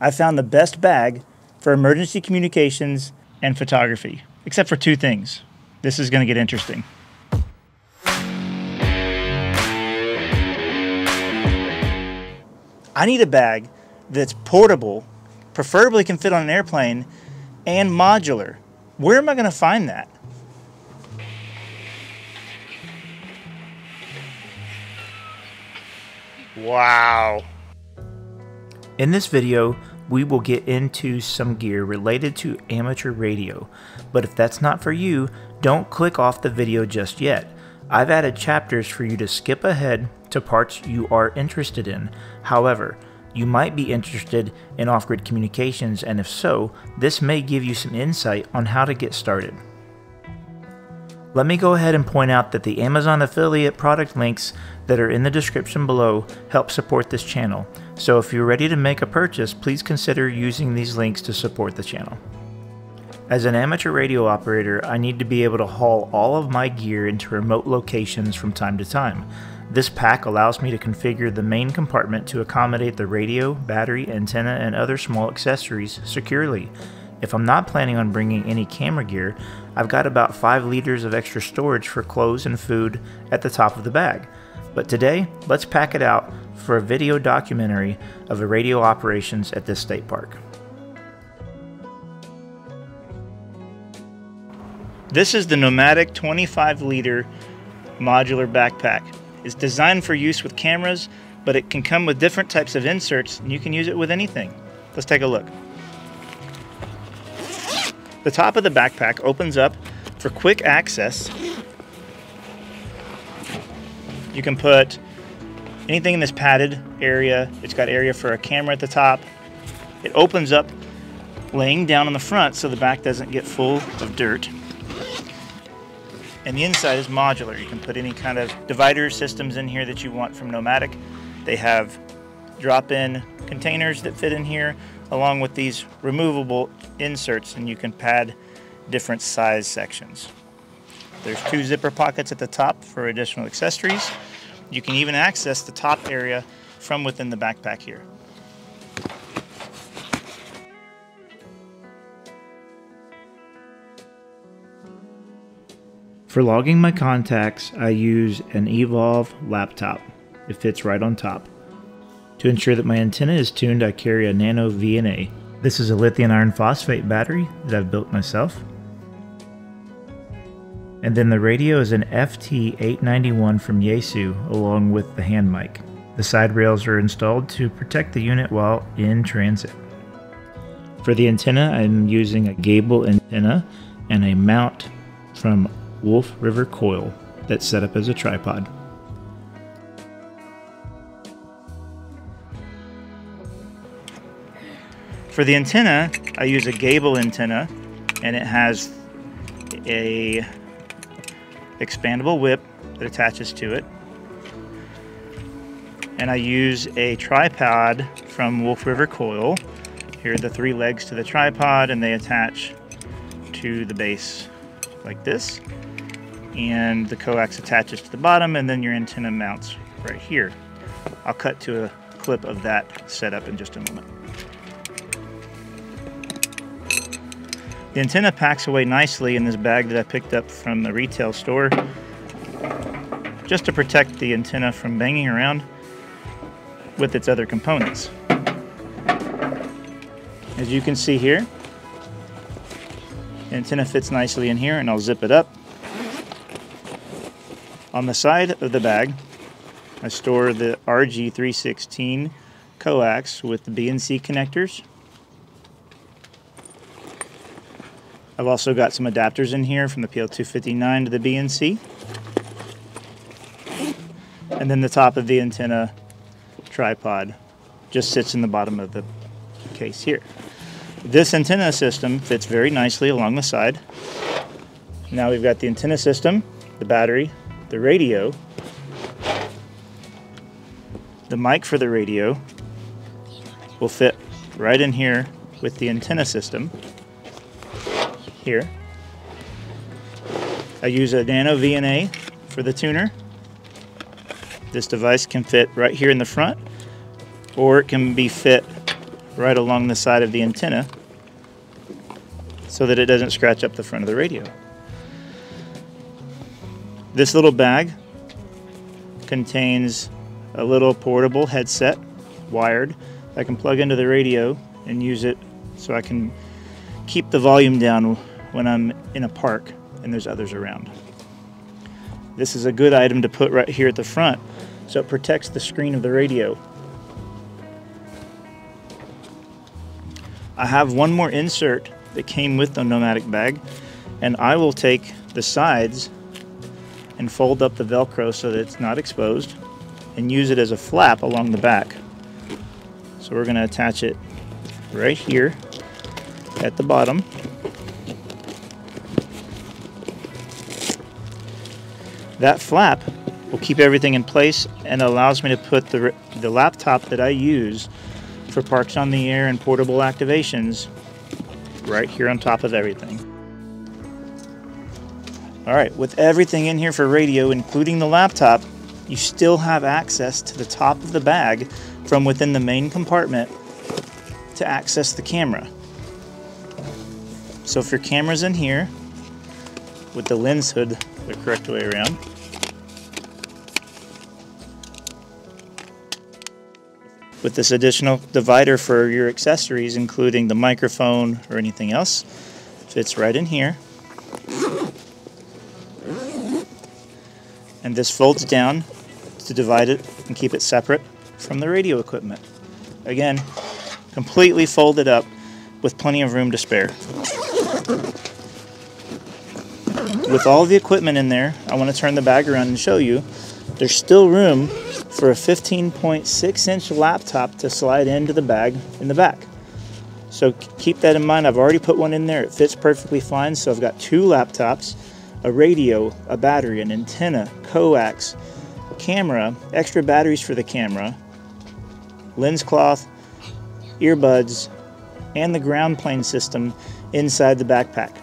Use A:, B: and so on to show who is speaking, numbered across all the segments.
A: I found the best bag for emergency communications and photography, except for two things. This is going to get interesting. I need a bag that's portable, preferably can fit on an airplane, and modular. Where am I going to find that? Wow.
B: In this video, we will get into some gear related to amateur radio, but if that's not for you, don't click off the video just yet. I've added chapters for you to skip ahead to parts you are interested in. However, you might be interested in off-grid communications, and if so, this may give you some insight on how to get started. Let me go ahead and point out that the Amazon affiliate product links that are in the description below help support this channel. So if you're ready to make a purchase, please consider using these links to support the channel. As an amateur radio operator, I need to be able to haul all of my gear into remote locations from time to time. This pack allows me to configure the main compartment to accommodate the radio, battery, antenna, and other small accessories securely. If I'm not planning on bringing any camera gear, I've got about 5 liters of extra storage for clothes and food at the top of the bag. But today, let's pack it out for a video documentary of the radio operations at this state park.
A: This is the Nomatic 25-liter modular backpack. It's designed for use with cameras, but it can come with different types of inserts, and you can use it with anything. Let's take a look. The top of the backpack opens up for quick access. You can put anything in this padded area. It's got area for a camera at the top. It opens up laying down on the front so the back doesn't get full of dirt. And the inside is modular. You can put any kind of divider systems in here that you want from Nomatic. They have drop-in containers that fit in here, along with these removable inserts, and you can pad different size sections. There's 2 zipper pockets at the top for additional accessories. You can even access the top area from within the backpack here.
B: For logging my contacts, I use an Evolve laptop. It fits right on top. To ensure that my antenna is tuned, I carry a Nano VNA. This is a lithium iron phosphate battery that I've built myself. And then the radio is an FT891 from Yaesu, along with the hand mic. The side rails are installed to protect the unit while in transit. For the antenna, I'm using a Gabil Antenna and a mount from Wolf River Coil that's set up as a tripod.
A: For the antenna, I use a Gabil antenna, and it has a expandable whip that attaches to it. And I use a tripod from Wolf River Coil. Here are the 3 legs to the tripod, and they attach to the base like this. And the coax attaches to the bottom, and then your antenna mounts right here. I'll cut to a clip of that setup in just a moment. The antenna packs away nicely in this bag that I picked up from the retail store, just to protect the antenna from banging around with its other components. As you can see here, the antenna fits nicely in here, and I'll zip it up. On the side of the bag, I store the RG316 coax with the BNC connectors. I've also got some adapters in here from the PL259 to the BNC. And then the top of the antenna tripod just sits in the bottom of the case here. This antenna system fits very nicely along the side. Now we've got the antenna system, the battery, the radio, the mic for the radio will fit right in here with the antenna system. Here. I use a Nano VNA for the tuner. This device can fit right here in the front, or it can be fit right along the side of the antenna so that it doesn't scratch up the front of the radio. This little bag contains a little portable headset, wired. I can plug into the radio and use it so I can keep the volume down when I'm in a park and there's others around. This is a good item to put right here at the front so it protects the screen of the radio. I have one more insert that came with the Nomatic bag, and I will take the sides and fold up the Velcro so that it's not exposed and use it as a flap along the back. So we're going to attach it right here at the bottom. That flap will keep everything in place and allows me to put the laptop that I use for Parks on the Air and portable activations right here on top of everything. Alright, with everything in here for radio, including the laptop, you still have access to the top of the bag from within the main compartment to access the camera. So if your camera's in here with the lens hood the correct way around, with this additional divider for your accessories, including the microphone or anything else, fits right in here. And this folds down to divide it and keep it separate from the radio equipment. Again, completely folded up with plenty of room to spare. With all the equipment in there, I want to turn the bag around and show you, there's still room for a 15.6-inch laptop to slide into the bag in the back. So keep that in mind. I've already put one in there. It fits perfectly fine. So I've got two laptops, a radio, a battery, an antenna, coax, camera, extra batteries for the camera, lens cloth, earbuds, and the ground plane system inside the backpack.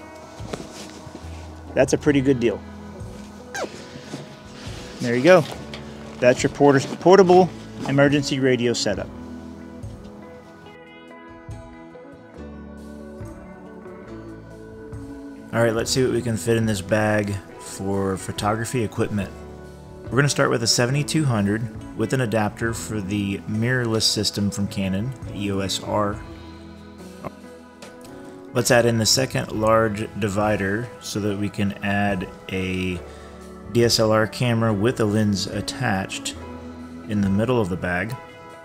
A: That's a pretty good deal. There you go. That's your portable emergency radio setup.
B: Alright, let's see what we can fit in this bag for photography equipment. We're going to start with a 7200 with an adapter for the mirrorless system from Canon, the EOS R. Let's add in the second large divider so that we can add a DSLR camera with a lens attached in the middle of the bag.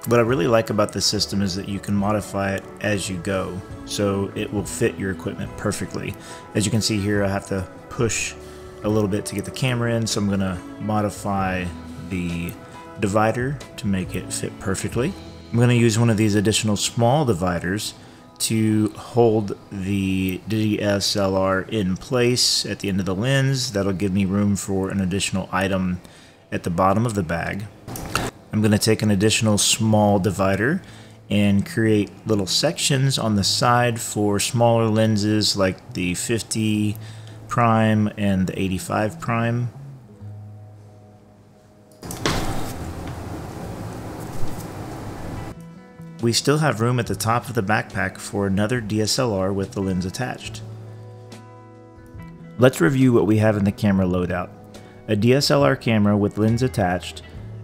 B: What I really like about this system is that you can modify it as you go, so it will fit your equipment perfectly. As you can see here, I have to push a little bit to get the camera in, so I'm going to modify the divider to make it fit perfectly. I'm going to use one of these additional small dividers to hold the DSLR in place at the end of the lens. That'll give me room for an additional item at the bottom of the bag. I'm going to take an additional small divider and create little sections on the side for smaller lenses like the 50 prime and the 85 prime. We still have room at the top of the backpack for another DSLR with the lens attached. Let's review what we have in the camera loadout. A DSLR camera with lens attached,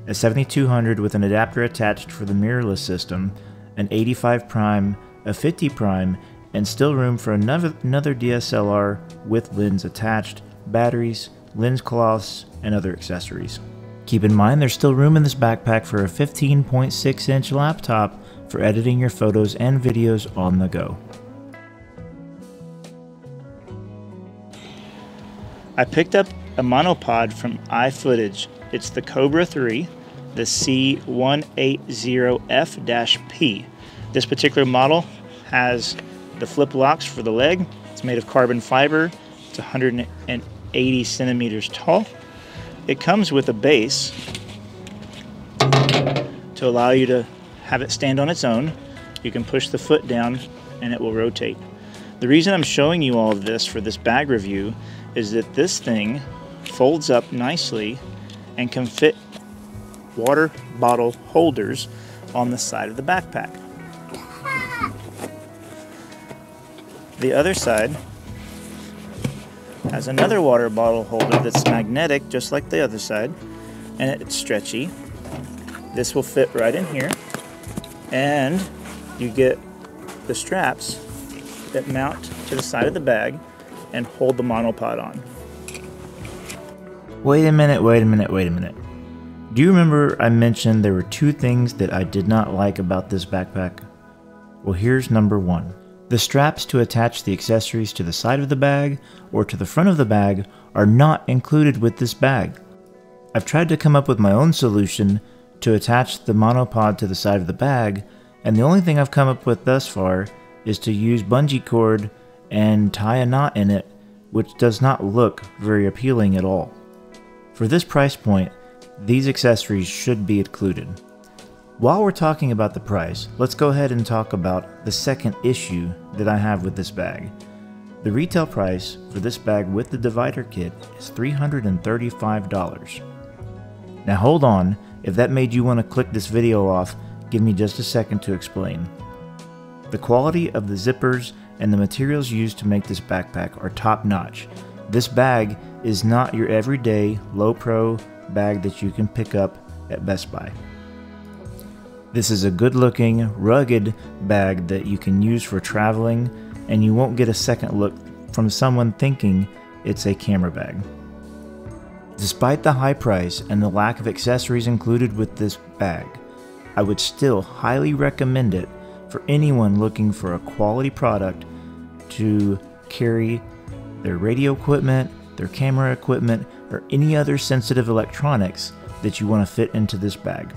B: a 7200 with an adapter attached for the mirrorless system, an 85 prime, a 50 prime, and still room for another DSLR with lens attached, batteries, lens cloths, and other accessories. Keep in mind there's still room in this backpack for a 15.6-inch laptop for editing your photos and videos on the go.
A: I picked up a monopod from iFootage. It's the Cobra 3, the C180F-P. This particular model has the flip locks for the leg. It's made of carbon fiber. It's 180 centimeters tall. It comes with a base to allow you to have it stand on its own. You can push the foot down and it will rotate. The reason I'm showing you all of this for this bag review is that this thing folds up nicely and can fit water bottle holders on the side of the backpack. The other side has another water bottle holder that's magnetic, just like the other side, and it's stretchy. This will fit right in here, and you get the straps that mount to the side of the bag and hold the monopod on.
B: Wait a minute. Do you remember I mentioned there were two things that I did not like about this backpack? Well, here's number one. The straps to attach the accessories to the side of the bag or to the front of the bag are not included with this bag. I've tried to come up with my own solution to attach the monopod to the side of the bag, and the only thing I've come up with thus far is to use bungee cord and tie a knot in it, which does not look very appealing at all. For this price point, these accessories should be included. While we're talking about the price, let's go ahead and talk about the second issue that I have with this bag. The retail price for this bag with the divider kit is $335. Now hold on, if that made you want to click this video off, give me just a second to explain. The quality of the zippers and the materials used to make this backpack are top notch. This bag is not your everyday low pro bag that you can pick up at Best Buy. This is a good looking, rugged bag that you can use for traveling, and you won't get a second look from someone thinking it's a camera bag. Despite the high price and the lack of accessories included with this bag, I would still highly recommend it for anyone looking for a quality product to carry their radio equipment, their camera equipment, or any other sensitive electronics that you want to fit into this bag.